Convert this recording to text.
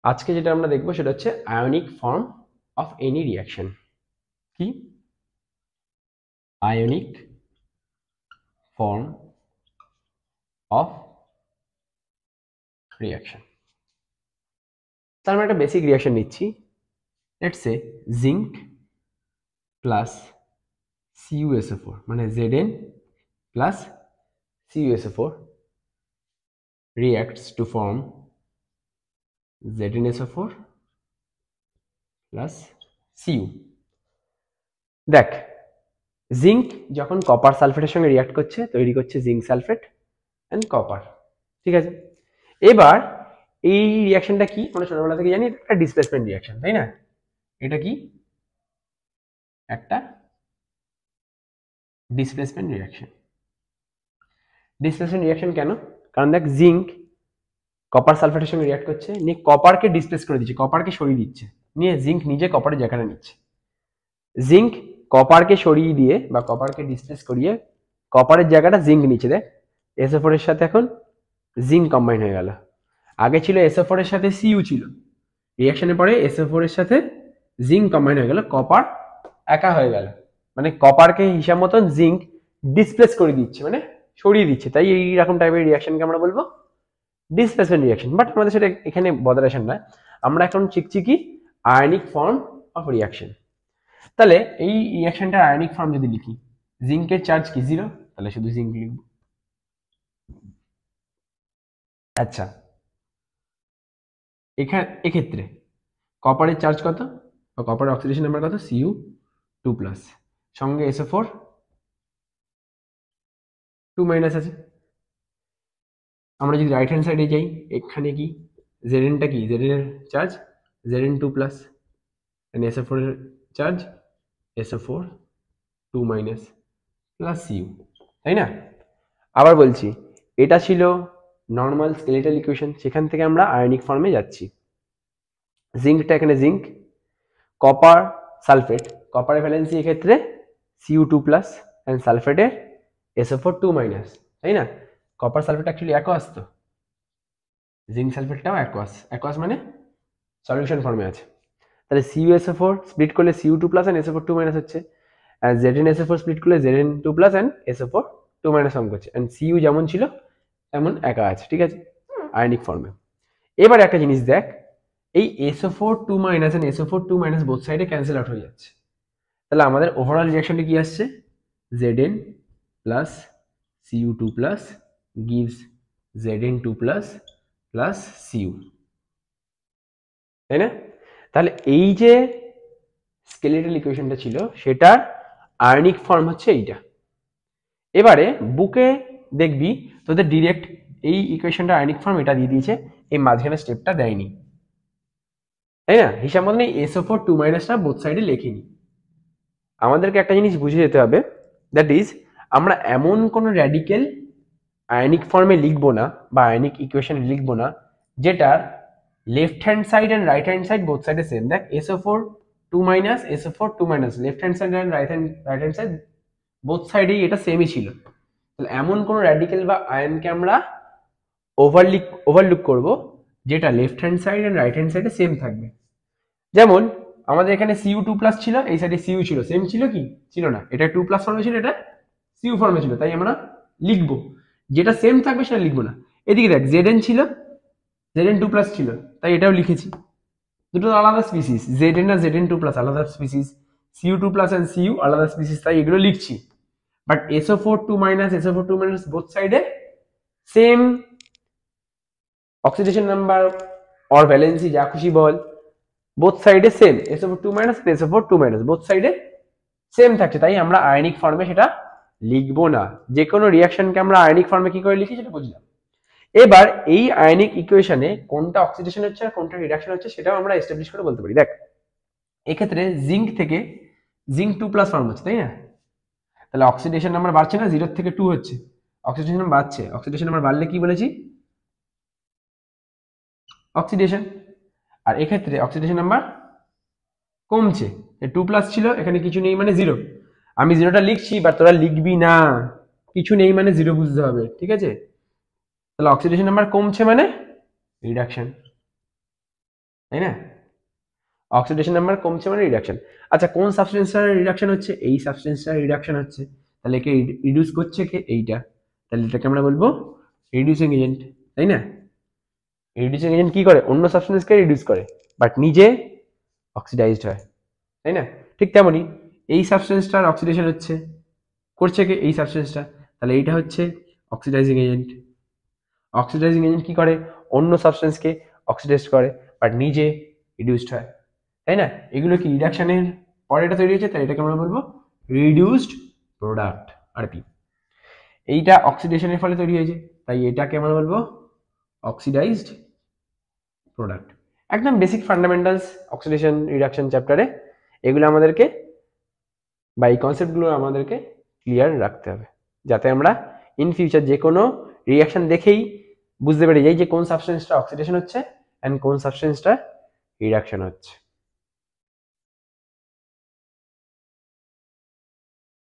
আজকে যেটা আমরা দেখবো সেটা হচ্ছে ionic form of any reaction. কি? Ionic form of reaction. তার মানে একটা বেসিক রিয়াকশন নিচ্ছি। Let's say zinc plus CuSO4 মানে Zn plus CuSO4 reacts to form ZnSO4 plus Cu। দেখ, জিঙ্ক যখন কপার সালফেটের সঙ্গে রিয়াক্ট করছে তৈরি করছে জিঙ্ক সালফেট অ্যান্ড কপার। ঠিক আছে, এবার এই রিয়াকশনটা কি আমরা ছোটবেলা থেকে জানি, একটা ডিসপ্লেসমেন্ট রিয়াকশন, তাই না? এটা কি? একটা ডিসপ্লেসমেন্ট রিয়াকশন। ডিসপ্লেসমেন্ট রিয়াকশন কেন? কারণ দেখ, জিঙ্ক কপার সালফেটের সঙ্গে রিয়াক্ট করছে, নিয়ে কপারকে ডিসপ্লেস করে দিচ্ছে, কপারকে সরিয়ে দিচ্ছে, নিয়ে জিঙ্ক নিজে কপারের জায়গাটা নিচ্ছে। জিঙ্ক কপারকে সরিয়ে দিয়ে বা কপারকে ডিসপ্লেস করিয়ে কপারের জায়গাটা জিঙ্ক নিচ্ছে। দেখ, SO4 এর সাথে এখন জিঙ্ক কম্বাইন হয়ে গেল। আগে ছিল SO4 এর সাথে Cu ছিল, রিয়াকশনের পরে SO4 এর সাথে জিঙ্ক কম্বাইন হয়ে গেল, কপার একা হয়ে গেল। মানে কপারকে হিসাব মতন জিঙ্ক ডিসপ্লেস করে দিচ্ছে, মানে সরিয়ে দিচ্ছে। তাই এইরকম টাইপের রিয়াকশনকে আমরা বলবো ডিসপ্লেসমেন্ট রিয়াকশন। বাট আমাদের সেটা এখানে বদলাশন না, আমরা এখন শিখছি কি আয়নিক ফর্ম অফ রিয়াকশন। তাহলে এই রিয়াকশনটার আয়নিক ফর্ম যদি লিখি, জিঙ্কের চার্জ কি 0, তাহলে শুধু জিঙ্ক লিখব। আচ্ছা, এক্ষেত্রে কপারের চার্জ কত, বা কপারের অক্সিডেশন নাম্বার কত? Cu2+, সঙ্গে SO4 2- আছে। আমরা যদি রাইট হ্যান্ড সাইডে যাই, এখানে কি Zn টা কি, Zn এর চার্জ Zn2+, SO4 এর চার্জ SO4 2- প্লাস Cu, তাই না? আবার বলছি, এটা ছিল নর্মাল স্কেলেটাল ইকুয়েশন, সেখান থেকে আমরা আয়নিক ফর্মে যাচ্ছি। জিঙ্কটা এখানে জিঙ্ক, কপার সালফেট, কপারের ভ্যালেন্সি এক্ষেত্রে Cu2+ অ্যান্ড সালফেটের SO4 2-, তাই না? কপার সালফেট অ্যাকচুয়ালি অ্যাকোয়াস, তো জিঙ্ক সালফেটটাও অ্যাকোয়াস। অ্যাকোয়াস মানে সলিউশন ফর্মে আছে। তাহলে CuSO4 স্প্লিট করলে Cu2+ অ্যান্ড SO4 2- হচ্ছে, আর ZnSO4 স্প্লিট করলে Zn2+ অ্যান্ড SO4 2- ফর্ম করছে, অ্যান্ড Cu যেমন ছিল তেমন একা আছে। ঠিক আছে, আয়নিক ফর্মে। এবার একটা জিনিস দেখ, এই SO4 2- অ্যান্ড SO4 2- বোথ সাইডে ক্যান্সেল আউট হয়ে যাচ্ছে। তাহলে আমাদের ওভারঅল রিয়াকশনটা কি আসছে? Zn plus Cu2+ gives Zn2+ plus Cu, তাই না? তাহলে এই যে স্কেলেটাল ইকুয়েশনটা ছিল সেটার আয়নিক ফর্ম হচ্ছে এইটা। এবারে বুকে দেখবি তোদের ডিরেক্ট এই ইকুয়েশনটা আয়নিক ফর্ম এটা দিয়ে দিয়েছে, এই মাঝখানে স্টেপটা দেয়নি, তাই না? হিসাব মতন এই SO4 2- টা বোথ সাইডে লেখিনি। আমাদেরকে একটা জিনিস বুঝে যেতে হবে, দ্যাট ইজ আমরা এমন কোনো র্যাডিক্যাল আয়নিক ফর্মে লিখবো না বা আয়নিক ইকুয়েশন লিখবো না যেটার left hand side and right hand side both সাইডে সেম। দেখ, SO4 2- SO4 2- left hand side and right hand side both সাইডেই এটা সেমই ছিল। তাহলে এমন কোনো র্যাডিক্যাল বা আয়নকে আমরা ওভারলুক করব যেটা left hand side and right hand সাইডে সেম থাকবে। যেমন আমাদের এখানে Cu2+ ছিল, এই সাইডে Cu ছিল, সেম ছিল কি? ছিল না। এটা 2+ ফর্মে ছিল, এটা Cu ফর্মে ছিল, তাই আমরা লিখবো। যেটা সেম থাকবে সেটা লিখবো না। এদিকে দেখ, Zn ছিল, Zn2+ ছিল, তাই এটাও লিখেছি। দুটো আলাদা স্পিসিস, Zn আর Zn2+ আলাদা স্পিসিস, Cu2+ and Cu আলাদা স্পিসিস, তাই এগুলো লিখছি। বাট SO4 2- SO4 2- বোথ সাইডে same oxidation number or valency যা খুশি বল, বোথ সাইডে সেম, SO4 2- SO4 2- বোথ সাইডে সেম থাকছে, তাই আমরা আয়নিক ফর্মে সেটা লিখবো না। যে কোনো রিয়াকশনকে আমরা আয়নিক ফর্মে কি করে লিখি সেটা বুঝলাম। এবার এই আয়নিক ইকুয়েশনে কোনটা অক্সিডেশন হচ্ছে আর কোনটা রিডাকশন হচ্ছে সেটাও আমরা এস্টাবলিশ করে বলতে পারি। দেখ, এক্ষেত্রে জিঙ্ক থেকে জিঙ্ক 2+ ফর্ম হচ্ছে, তাই না? তাহলে অক্সিডেশন নাম্বার বাড়ছে না, 0 থেকে 2 হচ্ছে, অক্সিডেশন নাম্বার বাড়ছে। অক্সিডেশন নাম্বার বাড়লে কি বলেছি? অক্সিডেশন। আর এক্ষেত্রে অক্সিডেশন নাম্বার কমছে, 2+ ছিল, এখানে কিছু নেই মানে 0। আমি 0টা লিখছি, বাট তোরা লিখবি না, কিছু নেই মানে 0 বুঝতে হবে। ঠিক আছে, তাহলে অক্সিডেশন নাম্বার কমছে মানে রিডাকশন। তাই না? অক্সিডেশন নাম্বার কমছে মানে রিডাকশন। আচ্ছা কোন সাবস্টেন্সটার রিডাকশন হচ্ছে? এই সাবস্টেন্সটার রিডাকশন হচ্ছে। তাহলে একে রিডিউস করছে কে? এইটা। তাহলে এটাকে আমরা বলবো রিডিউসিং এজেন্ট, তাই না? রিডিউসিং এজেন্ট কি করে? অন্য সাবস্টেন্সকে রিডিউস করে বাট নিজে অক্সিডাইজড হয়, তাই না? ঠিক তেমনই এই সাবস্টেন্সটার অক্সিডেশন হচ্ছে, করছে কে? এই সাবস্টেন্সটা। তাহলে এইটা হচ্ছে অক্সিডাইজিং এজেন্ট। অক্সিডাইজিং এজেন্ট কি করে? অন্য সাবস্টেন্সকে অক্সিডাইজ করে বাট নিজে রিডিউসড হয়, তাই না? এগুলো কি রিডাকশনের পরে এটা তৈরি হয়েছে, তাই এটাকে আমরা বলবো রিডিউসড প্রোডাক্ট আর কি। এইটা অক্সিডেশনের ফলে তৈরি হয়েছে, তাই এটাকে আমরা বলবো অক্সিডাইজড প্রোডাক্ট। একদম বেসিক ফান্ডামেন্টালস অক্সিডেশন রিডাকশন চ্যাপ্টারে এগুলো আমাদেরকে বা এই কনসেপ্টগুলো আমাদেরকে ক্লিয়ার রাখতে হবে, যাতে আমরা ইন ফিউচার যে কোনো রিয়াকশন দেখেই বুঝতে পেরে যাই যে কোন সাবস্টেন্সটা অক্সিডেশন হচ্ছে অ্যান্ড কোন সাবস্টেন্সটা রিডাকশন হচ্ছে।